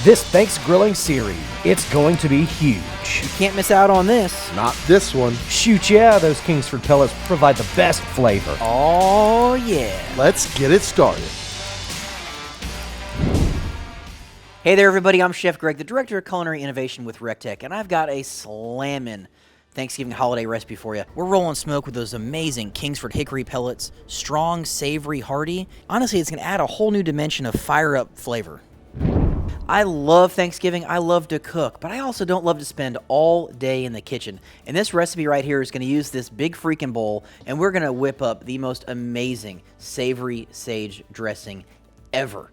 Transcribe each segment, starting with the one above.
This Thanksgrilling series, it's going to be huge. You can't miss out on this. Not this one. Shoot, yeah, those Kingsford Pellets provide the best flavor. Oh, yeah. Let's get it started. Hey there, everybody. I'm Chef Greg, the Director of Culinary Innovation with recteq, and I've got a slammin' Thanksgiving holiday recipe for you. We're rolling smoke with those amazing Kingsford hickory pellets, strong, savory, hearty. Honestly, it's going to add a whole new dimension of fire-up flavor. I love Thanksgiving, I love to cook, but I also don't love to spend all day in the kitchen. And this recipe right here is going to use this big Freakin bowl, and we're going to whip up the most amazing savory sage dressing ever.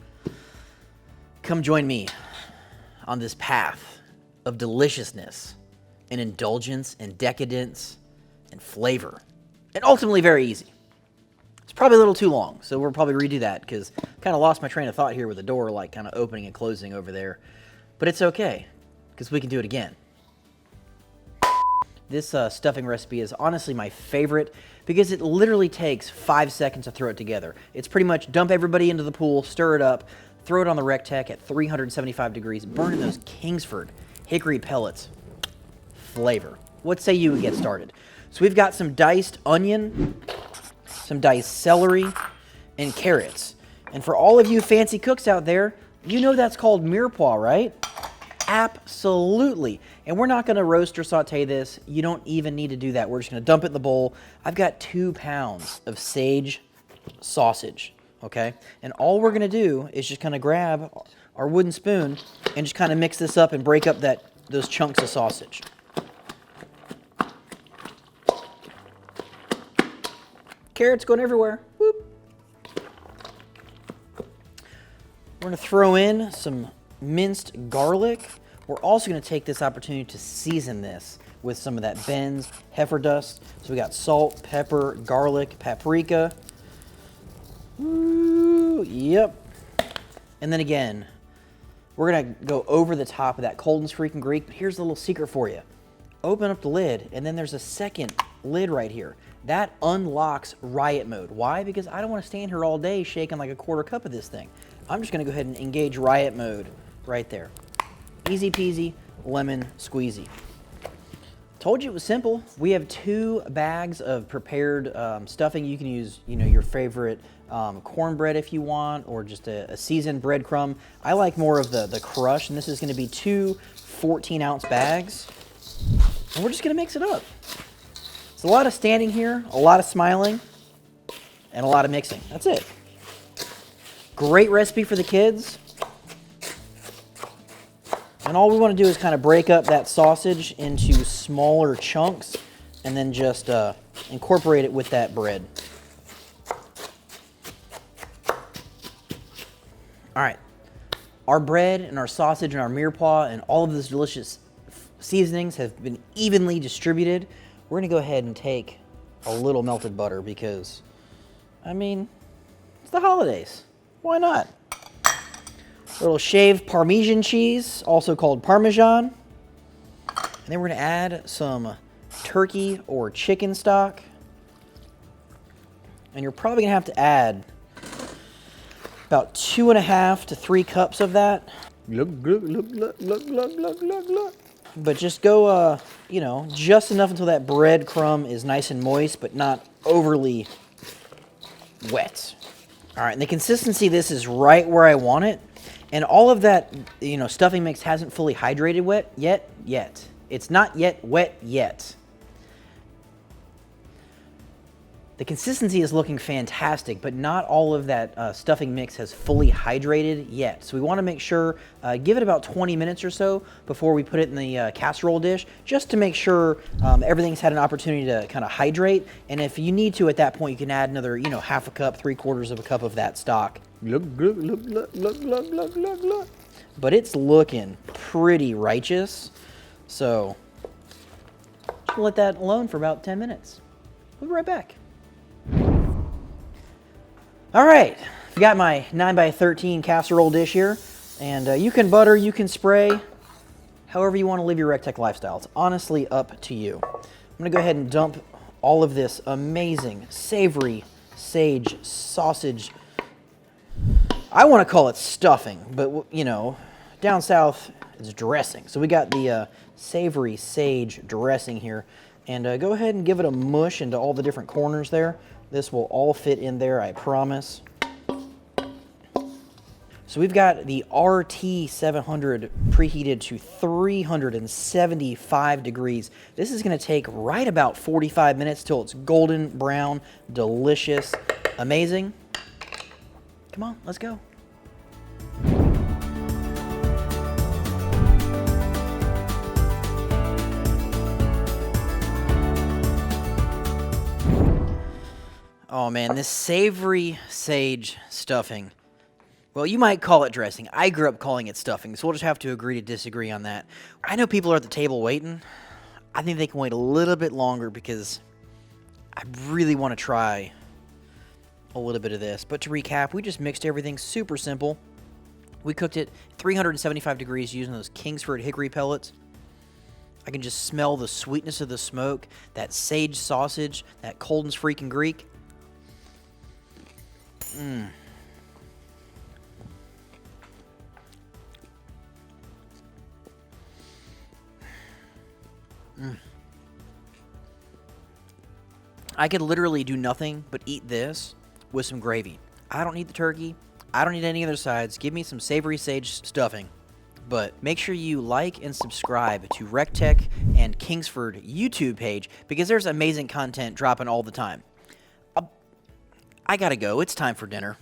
Come join me on this path of deliciousness and indulgence and decadence and flavor, and ultimately very easy. It's probably a little too long, so we'll probably redo that because I kind of lost my train of thought here with the door like kind of opening and closing over there. But it's okay because we can do it again. This stuffing recipe is honestly my favorite because it literally takes 5 seconds to throw it together. It's pretty much dump everybody into the pool, stir it up, throw it on the recteq at 375 degrees, burn in those Kingsford hickory pellets. Flavor. What say you get started? So we've got some diced onion, some diced celery, and carrots. And for all of you fancy cooks out there, you know that's called mirepoix, right? Absolutely. And we're not going to roast or saute this. You don't even need to do that. We're just going to dump it in the bowl. I've got 2 pounds of sage sausage, okay? And all we're going to do is just kind of grab our wooden spoon and just kind of mix this up and break up those chunks of sausage. Carrots going everywhere. Whoop. We're going to throw in some minced garlic. We're also going to take this opportunity to season this with some of that Ben's Heffer Dust. So we got salt, pepper, garlic, paprika. Ooh, yep. And then again, we're going to go over the top of that Colden's Freakin Greek. But here's a little secret for you. Open up the lid, and then there's a second lid right here. That unlocks riot mode. Why? Because I don't want to stand here all day shaking like a quarter cup of this thing. I'm just going to go ahead and engage riot mode right there. Easy peasy, lemon squeezy. Told you it was simple. We have 2 bags of prepared stuffing. You can use, your favorite cornbread if you want, or just a seasoned breadcrumb. I like more of the crush, and this is going to be 2 14-ounce bags. And we're just going to mix it up. It's a lot of standing here, a lot of smiling, and a lot of mixing. That's it. Great recipe for the kids. And all we want to do is kind of break up that sausage into smaller chunks and then just incorporate it with that bread. All right. Our bread and our sausage and our mirepoix and all of those delicious seasonings have been evenly distributed. We're going to go ahead and take a little melted butter because, it's the holidays. Why not? A little shaved Parmesan cheese, also called parmesan. And then we're going to add some turkey or chicken stock. And you're probably going to have to add about 2.5 to 3 cups of that. Look. But just go, just enough until that breadcrumb is nice and moist, but not overly wet. All right, and the consistency of this is right where I want it. And all of that, stuffing mix hasn't fully hydrated yet. It's not yet wet yet. The consistency is looking fantastic, but not all of that stuffing mix has fully hydrated yet. So we want to make sure, give it about 20 minutes or so before we put it in the casserole dish, just to make sure everything's had an opportunity to kind of hydrate. And if you need to at that point, you can add another, half a cup, 3/4 of a cup of that stock. Look. But it's looking pretty righteous. So I'll let that alone for about 10 minutes. We'll be right back. All right, I've got my 9x13 casserole dish here, and you can butter, you can spray, however you want to live your recteq lifestyle. It's honestly up to you. I'm going to go ahead and dump all of this amazing savory sage sausage. I want to call it stuffing, but down south, it's dressing. So we got the savory sage dressing here. And go ahead and give it a mush into all the different corners there. This will all fit in there, I promise. So we've got the RT700 preheated to 375 degrees. This is going to take right about 45 minutes till it's golden brown, delicious, amazing. Come on, let's go. Oh man, this savory sage stuffing. Well, you might call it dressing. I grew up calling it stuffing, so we'll just have to agree to disagree on that. I know people are at the table waiting. I think they can wait a little bit longer because I really want to try a little bit of this. But to recap, we just mixed everything super simple. We cooked it 375 degrees using those Kingsford hickory pellets. I can just smell the sweetness of the smoke, that sage sausage, that Colden's Freakin Greek. I could literally do nothing but eat this with some gravy. I don't need the turkey. I don't need any other sides. Give me some savory sage stuffing. But make sure you like and subscribe to recteq and Kingsford YouTube page because there's amazing content dropping all the time. I gotta go. It's time for dinner.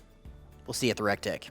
We'll see you at the recteq.